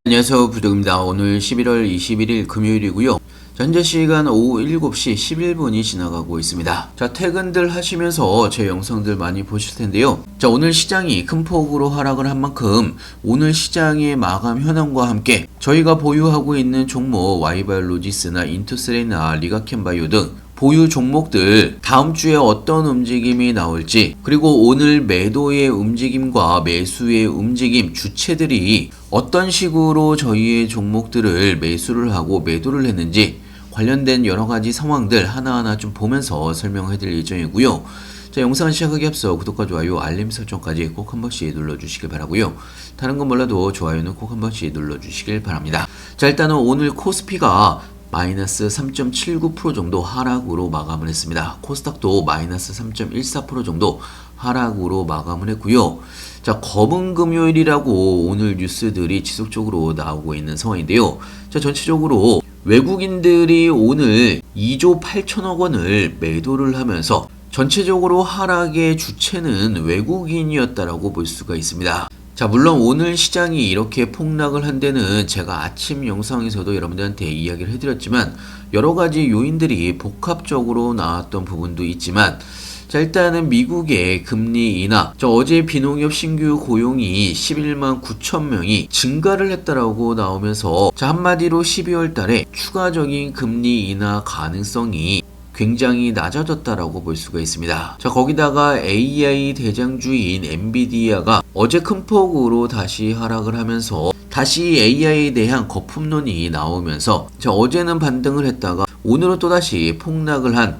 안녕하세요, 부족입니다. 오늘 11월 21일 금요일이고요. 현재 시간 오후 7시 11분이 지나가고 있습니다. 자, 퇴근들 하시면서 제 영상들 많이 보실 텐데요. 자, 오늘 시장이 큰 폭으로 하락을 한 만큼 오늘 시장의 마감 현황과 함께 저희가 보유하고 있는 종목 와이바이올로직스나 인투스레나 리가켄바이오 등 보유 종목들 다음 주에 어떤 움직임이 나올지, 그리고 오늘 매도의 움직임과 매수의 움직임, 주체들이 어떤 식으로 저희의 종목들을 매수를 하고 매도를 했는지 관련된 여러가지 상황들 하나하나 좀 보면서 설명해 드릴 예정이고요. 자, 영상 시작하기 앞서 구독과 좋아요, 알림 설정까지 꼭 한 번씩 눌러주시길 바라고요. 다른 건 몰라도 좋아요는 꼭 한 번씩 눌러주시길 바랍니다. 자, 일단은 오늘 코스피가 마이너스 3.79% 정도 하락으로 마감을 했습니다. 코스닥도 마이너스 3.14% 정도 하락으로 마감을 했고요. 자, 검은 금요일이라고 오늘 뉴스들이 지속적으로 나오고 있는 상황인데요. 자, 전체적으로 외국인들이 오늘 2조 8천억 원을 매도를 하면서 전체적으로 하락의 주체는 외국인이었다라고 볼 수가 있습니다. 자, 물론 오늘 시장이 이렇게 폭락을 한 데는 제가 아침 영상에서도 여러분들한테 이야기를 해드렸지만 여러가지 요인들이 복합적으로 나왔던 부분도 있지만, 자, 일단은 미국의 금리 인하, 어제 비농협 신규 고용이 11만 9천 명이 증가를 했다라고 나오면서, 자, 한마디로 12월 달에 추가적인 금리 인하 가능성이 굉장히 낮아졌다라고 볼 수가 있습니다. 자, 거기다가 AI 대장주인 엔비디아가 어제 큰 폭으로 다시 하락을 하면서 다시 AI에 대한 거품론이 나오면서, 자, 어제는 반등을 했다가 오늘은 또다시 폭락을 한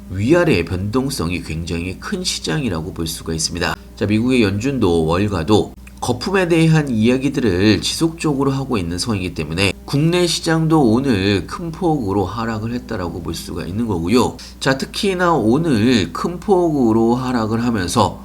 위아래 변동성이 굉장히 큰 시장이라고 볼 수가 있습니다. 자, 미국의 연준도 월가도 거품에 대한 이야기들을 지속적으로 하고 있는 상황이기 때문에 국내 시장도 오늘 큰 폭으로 하락을 했다라고 볼 수가 있는 거고요. 자, 특히나 오늘 큰 폭으로 하락을 하면서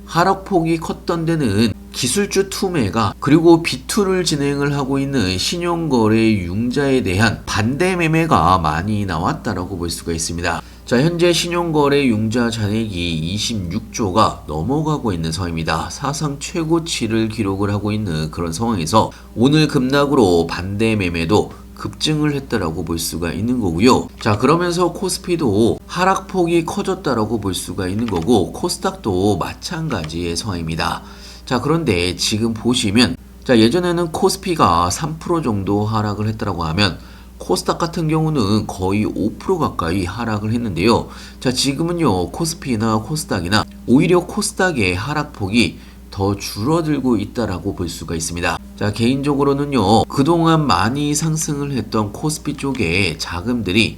하락폭이 컸던 데는 기술주 투매가, 그리고 B2를 진행을 하고 있는 신용거래 융자에 대한 반대 매매가 많이 나왔다라고 볼 수가 있습니다. 자, 현재 신용거래 융자 잔액이 26조가 넘어가고 있는 상황입니다. 사상 최고치를 기록을 하고 있는 그런 상황에서 오늘 급락으로 반대 매매도 급증을 했다라고 볼 수가 있는 거고요. 자, 그러면서 코스피도 하락폭이 커졌다라고 볼 수가 있는 거고, 코스닥도 마찬가지의 상황입니다. 자, 그런데 지금 보시면, 자, 예전에는 코스피가 3% 정도 하락을 했다라고 하면 코스닥 같은 경우는 거의 5% 가까이 하락을 했는데요. 자, 지금은요, 코스피나 코스닥이나 오히려 코스닥의 하락폭이 더 줄어들고 있다라고 볼 수가 있습니다. 자, 개인적으로는요, 그동안 많이 상승을 했던 코스피 쪽에 자금들이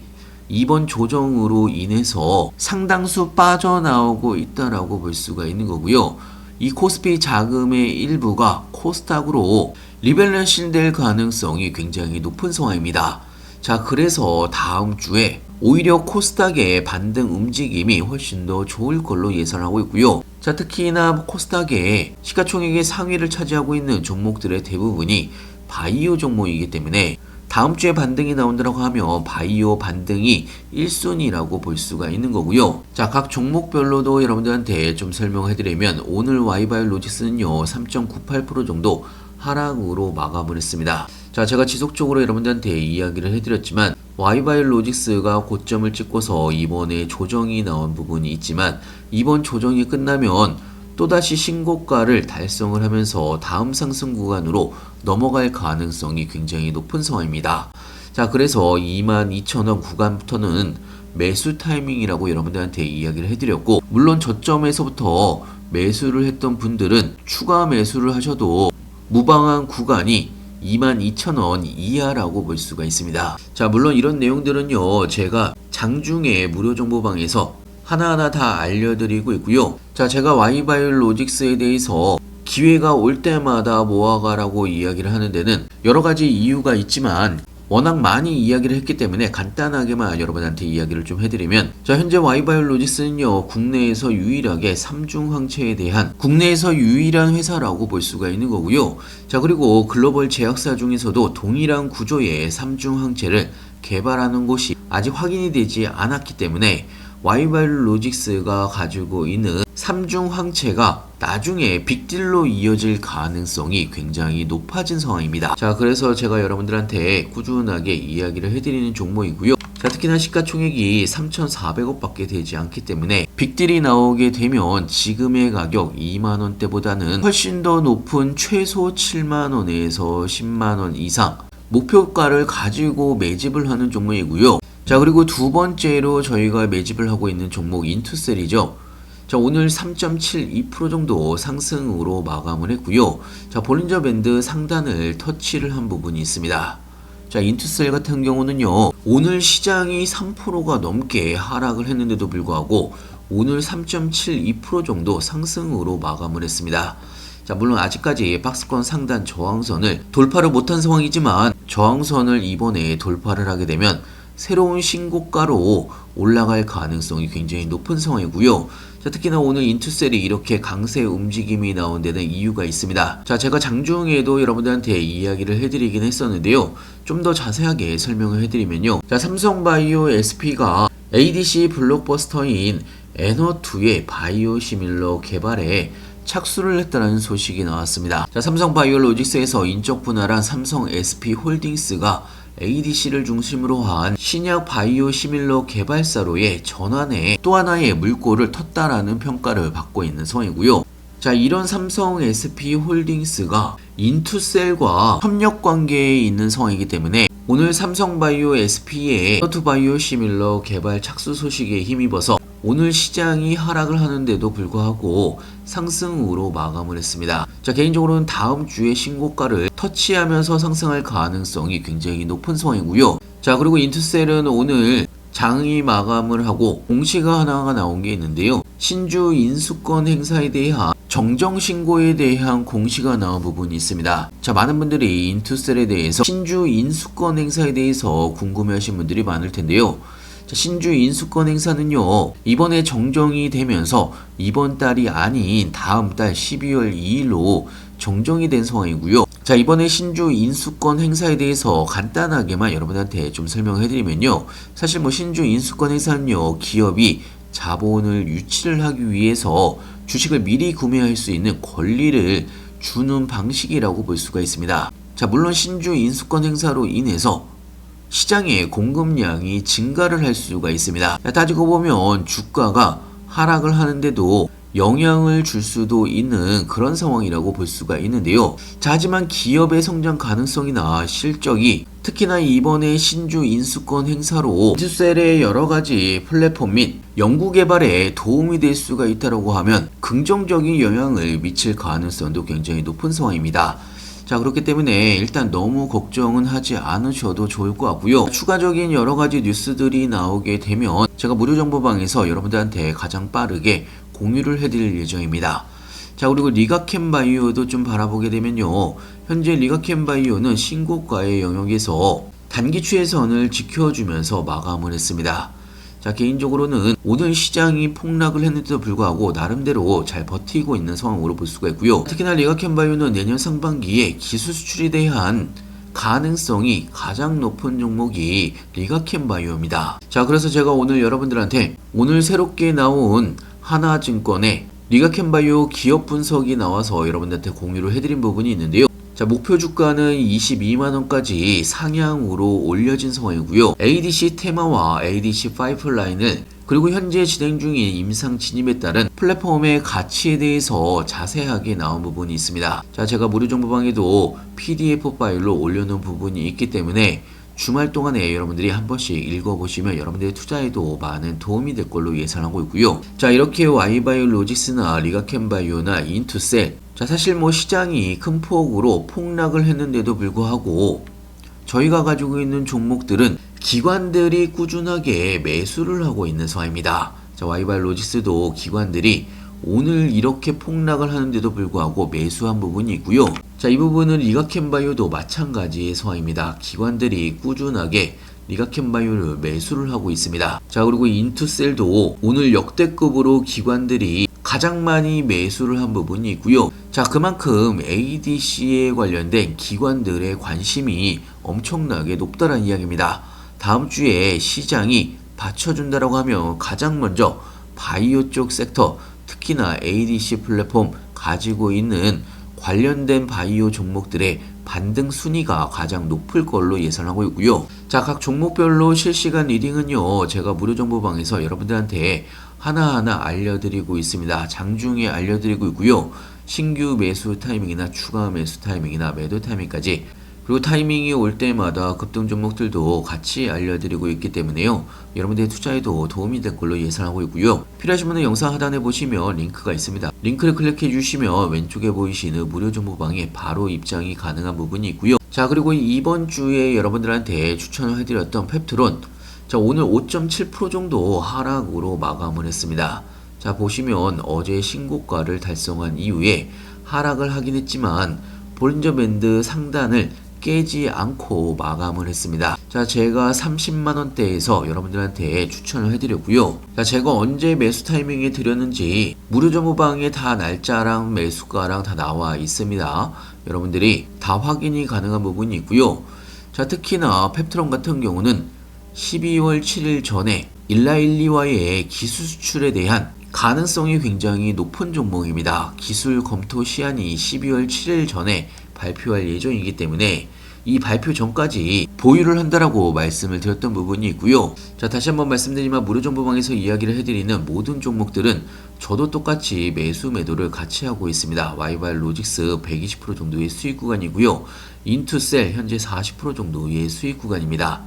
이번 조정으로 인해서 상당수 빠져나오고 있다라고 볼 수가 있는 거고요. 이 코스피 자금의 일부가 코스닥으로 리밸런싱 될 가능성이 굉장히 높은 상황입니다. 자, 그래서 다음 주에 오히려 코스닥의 반등 움직임이 훨씬 더 좋을 걸로 예상하고 있고요. 자, 특히나 코스닥의 시가총액의 상위를 차지하고 있는 종목들의 대부분이 바이오 종목이기 때문에 다음 주에 반등이 나온다고 하면 바이오 반등이 1순위라고 볼 수가 있는 거고요. 자, 각 종목별로도 여러분들한테 좀 설명해드리면 오늘 와이바이올로직스는요 3.98% 정도 하락으로 마감을 했습니다. 자, 제가 지속적으로 여러분들한테 이야기를 해드렸지만 와이바이올로직스가 고점을 찍고서 이번에 조정이 나온 부분이 있지만 이번 조정이 끝나면 또다시 신고가를 달성을 하면서 다음 상승 구간으로 넘어갈 가능성이 굉장히 높은 상황입니다. 자, 그래서 22,000원 구간부터는 매수 타이밍이라고 여러분들한테 이야기를 해드렸고, 물론 저점에서부터 매수를 했던 분들은 추가 매수를 하셔도 무방한 구간이 22,000원 이하라고 볼 수가 있습니다. 자, 물론 이런 내용들은요, 제가 장중에 무료 정보방에서 하나하나 다 알려드리고 있고요. 자, 제가 와이바이올로직스에 대해서 기회가 올 때마다 모아가라고 이야기를 하는 데는 여러가지 이유가 있지만 워낙 많이 이야기를 했기 때문에 간단하게만 여러분한테 이야기를 좀 해드리면, 자, 현재 와이바이올로직스는요 국내에서 유일하게 삼중항체에 대한 국내에서 유일한 회사라고 볼 수가 있는 거고요. 자, 그리고 글로벌 제약사 중에서도 동일한 구조의 삼중항체를 개발하는 곳이 아직 확인이 되지 않았기 때문에 와이바이올로직스가 가지고 있는 삼중항체가 나중에 빅딜로 이어질 가능성이 굉장히 높아진 상황입니다. 자, 그래서 제가 여러분들한테 꾸준하게 이야기를 해드리는 종목이고요. 자, 특히나 시가총액이 3,400억 밖에 되지 않기 때문에 빅딜이 나오게 되면 지금의 가격 2만원대보다는 훨씬 더 높은 최소 7만원에서 10만원 이상 목표가를 가지고 매집을 하는 종목이고요. 자, 그리고 두 번째로 저희가 매집을 하고 있는 종목 인투셀이죠. 자, 오늘 3.72% 정도 상승으로 마감을 했고요. 자, 볼린저 밴드 상단을 터치를 한 부분이 있습니다. 자, 인투셀 같은 경우는요, 오늘 시장이 3%가 넘게 하락을 했는데도 불구하고 오늘 3.72% 정도 상승으로 마감을 했습니다. 자, 물론 아직까지 박스권 상단 저항선을 돌파를 못한 상황이지만 저항선을 이번에 돌파를 하게 되면 새로운 신고가로 올라갈 가능성이 굉장히 높은 상황이고요. 자, 특히나 오늘 인투셀이 이렇게 강세 움직임이 나온 데는 이유가 있습니다. 자, 제가 장중에도 여러분들한테 이야기를 해드리긴 했었는데요. 좀 더 자세하게 설명을 해드리면요. 자, 삼성바이오 SP가 ADC 블록버스터인 에너2의 바이오시밀러 개발에 착수를 했다는 소식이 나왔습니다. 자, 삼성바이오로직스에서 인적 분할한 삼성 SP홀딩스가 ADC를 중심으로 한 신약 바이오 시밀러 개발사로의 전환에 또 하나의 물꼬를 텄다라는 평가를 받고 있는 상황이고요. 자, 이런 삼성 SP홀딩스가 인투셀과 협력 관계에 있는 상황이기 때문에 오늘 삼성바이오 SP의 에너2바이오 시밀러 개발 착수 소식에 힘입어서 오늘 시장이 하락을 하는데도 불구하고 상승으로 마감을 했습니다. 자, 개인적으로는 다음 주에 신고가를 터치하면서 상승할 가능성이 굉장히 높은 상황이고요. 자, 그리고 인투셀은 오늘 장이 마감을 하고 공시가 하나가 나온 게 있는데요. 신주 인수권 행사에 대한 정정 신고에 대한 공시가 나온 부분이 있습니다. 자, 많은 분들이 인투셀에 대해서 신주 인수권 행사에 대해서 궁금해하신 분들이 많을 텐데요. 자, 신주 인수권 행사는요, 이번에 정정이 되면서 이번 달이 아닌 다음 달 12월 2일로 정정이 된 상황이고요. 자, 이번에 신주 인수권 행사에 대해서 간단하게만 여러분한테 좀 설명해드리면요. 사실 신주 인수권 행사는요, 기업이 자본을 유치를 하기 위해서 주식을 미리 구매할 수 있는 권리를 주는 방식이라고 볼 수가 있습니다. 자, 물론 신주 인수권 행사로 인해서 시장의 공급량이 증가를 할 수가 있습니다. 따지고 보면 주가가 하락을 하는데도 영향을 줄 수도 있는 그런 상황이라고 볼 수가 있는데요. 자, 하지만 기업의 성장 가능성이나 실적이 특히나 이번에 신주 인수권 행사로 인투셀의 여러가지 플랫폼 및 연구개발에 도움이 될 수가 있다고 하면 긍정적인 영향을 미칠 가능성도 굉장히 높은 상황입니다. 자, 그렇기 때문에 일단 너무 걱정은 하지 않으셔도 좋을 것 같고요. 추가적인 여러가지 뉴스들이 나오게 되면 제가 무료정보방에서 여러분들한테 가장 빠르게 공유를 해드릴 예정입니다. 자, 그리고 리가캠바이오도 좀 바라보게 되면요, 현재 리가캠바이오는 신고가의 영역에서 단기 추세선을 지켜주면서 마감을 했습니다. 자, 개인적으로는 오늘 시장이 폭락을 했는데도 불구하고 나름대로 잘 버티고 있는 상황으로 볼 수가 있고요. 특히나 리가캠바이오는 내년 상반기에 기술 수출에 대한 가능성이 가장 높은 종목이 리가캠바이오입니다. 자, 그래서 제가 오늘 여러분들한테 오늘 새롭게 나온 하나증권의 리가캠바이오 기업 분석이 나와서 여러분들한테 공유를 해드린 부분이 있는데요. 자, 목표 주가는 22만원까지 상향으로 올려진 상황이고요. ADC 테마와 ADC 파이프라인을 그리고 현재 진행 중인 임상 진입에 따른 플랫폼의 가치에 대해서 자세하게 나온 부분이 있습니다. 자, 제가 무료 정보방에도 PDF 파일로 올려놓은 부분이 있기 때문에 주말 동안에 여러분들이 한 번씩 읽어보시면 여러분들의 투자에도 많은 도움이 될 걸로 예상하고 있고요. 자, 이렇게 Y바이오로직스나 리가캠바이오나 인투셀, 자, 사실 시장이 큰 폭으로 폭락을 했는데도 불구하고 저희가 가지고 있는 종목들은 기관들이 꾸준하게 매수를 하고 있는 상황입니다. 자, Y바이오로직스도 기관들이 오늘 이렇게 폭락을 하는데도 불구하고 매수한 부분이 있고요. 자, 이 부분은 리가캠바이오도 마찬가지의 상황입니다. 기관들이 꾸준하게 리가캠바이오를 매수를 하고 있습니다. 자, 그리고 인투셀도 오늘 역대급으로 기관들이 가장 많이 매수를 한 부분이 있고요. 자, 그만큼 ADC에 관련된 기관들의 관심이 엄청나게 높다는 이야기입니다. 다음 주에 시장이 받쳐준다라고 하면 가장 먼저 바이오 쪽 섹터, 특히나 ADC 플랫폼 가지고 있는 관련된 바이오 종목들의 반등 순위가 가장 높을 걸로 예상하고 있고요. 자, 각 종목별로 실시간 리딩은요, 제가 무료 정보방에서 여러분들한테 하나하나 알려드리고 있습니다. 장중에 알려드리고 있고요. 신규 매수 타이밍이나 추가 매수 타이밍이나 매도 타이밍까지, 그리고 타이밍이 올 때마다 급등 종목들도 같이 알려드리고 있기 때문에요. 여러분들의 투자에도 도움이 될 걸로 예상하고 있고요. 필요하신 분은 영상 하단에 보시면 링크가 있습니다. 링크를 클릭해 주시면 왼쪽에 보이시는 무료 정보방에 바로 입장이 가능한 부분이 있고요. 자, 그리고 이번 주에 여러분들한테 추천을 해드렸던 펩트론, 자, 오늘 5.7% 정도 하락으로 마감을 했습니다. 자, 보시면 어제 신고가를 달성한 이후에 하락을 하긴 했지만 볼린저 밴드 상단을 깨지 않고 마감을 했습니다. 자, 제가 30만원대에서 여러분들한테 추천을 해드렸고요. 자, 제가 언제 매수 타이밍에 드렸는지 무료 정보방에 다 날짜랑 매수가랑 다 나와 있습니다. 여러분들이 다 확인이 가능한 부분이 있고요. 자, 특히나 펩트론 같은 경우는 12월 7일 전에 일라일리와의 기술 수출에 대한 가능성이 굉장히 높은 종목입니다. 기술 검토 시한이 12월 7일 전에 발표할 예정이기 때문에 이 발표 전까지 보유를 한다라고 말씀을 드렸던 부분이 있고요. 자, 다시 한번 말씀드리면 무료 정보방에서 이야기를 해드리는 모든 종목들은 저도 똑같이 매수 매도를 같이 하고 있습니다. 와이발 로직스 120% 정도의 수익 구간이고요. 인투셀 현재 40% 정도의 수익 구간입니다.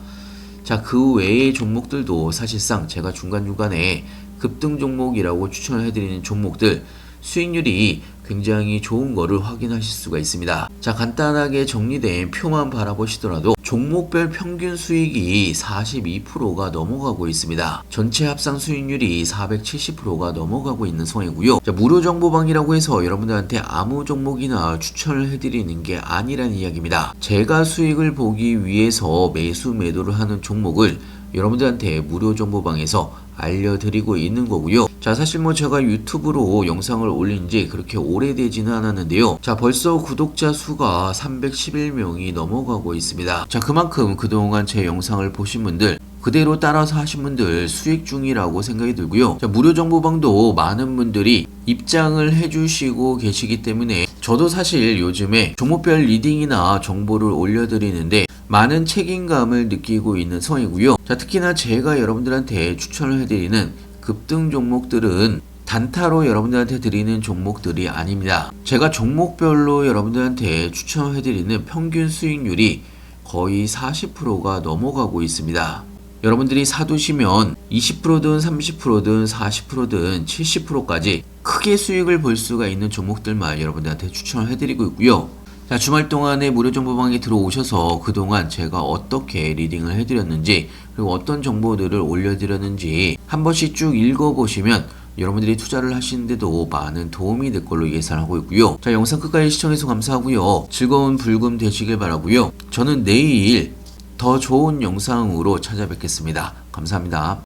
자, 그 외의 종목들도 사실상 제가 중간중간에 급등 종목이라고 추천을 해드리는 종목들 수익률이 굉장히 좋은 거를 확인하실 수가 있습니다. 자, 간단하게 정리된 표만 바라보시더라도 종목별 평균 수익이 42%가 넘어가고 있습니다. 전체 합상 수익률이 470%가 넘어가고 있는 상황이고요. 자, 무료 정보방이라고 해서 여러분들한테 아무 종목이나 추천을 해드리는 게 아니라는 이야기입니다. 제가 수익을 보기 위해서 매수 매도를 하는 종목을 여러분들한테 무료 정보방에서 알려드리고 있는 거고요. 자, 사실 제가 유튜브로 영상을 올린 지 그렇게 오래되지는 않았는데요. 자, 벌써 구독자 수가 311명이 넘어가고 있습니다. 자, 그만큼 그동안 제 영상을 보신 분들, 그대로 따라서 하신 분들 수익 중이라고 생각이 들고요. 자, 무료 정보방도 많은 분들이 입장을 해주시고 계시기 때문에 저도 사실 요즘에 종목별 리딩이나 정보를 올려드리는데 많은 책임감을 느끼고 있는 상황이고요. 자, 특히나 제가 여러분들한테 추천을 해드리는 급등 종목들은 단타로 여러분들한테 드리는 종목들이 아닙니다. 제가 종목별로 여러분들한테 추천을 해드리는 평균 수익률이 거의 40%가 넘어가고 있습니다. 여러분들이 사두시면 20%든 30%든 40%든 70%까지 크게 수익을 볼 수가 있는 종목들만 여러분들한테 추천을 해드리고 있고요. 자, 주말 동안에 무료 정보방에 들어오셔서 그동안 제가 어떻게 리딩을 해드렸는지, 그리고 어떤 정보들을 올려드렸는지 한 번씩 쭉 읽어보시면 여러분들이 투자를 하시는데도 많은 도움이 될 걸로 예상하고 있고요. 자, 영상 끝까지 시청해서 감사하고요. 즐거운 불금 되시길 바라고요. 저는 내일 더 좋은 영상으로 찾아뵙겠습니다. 감사합니다.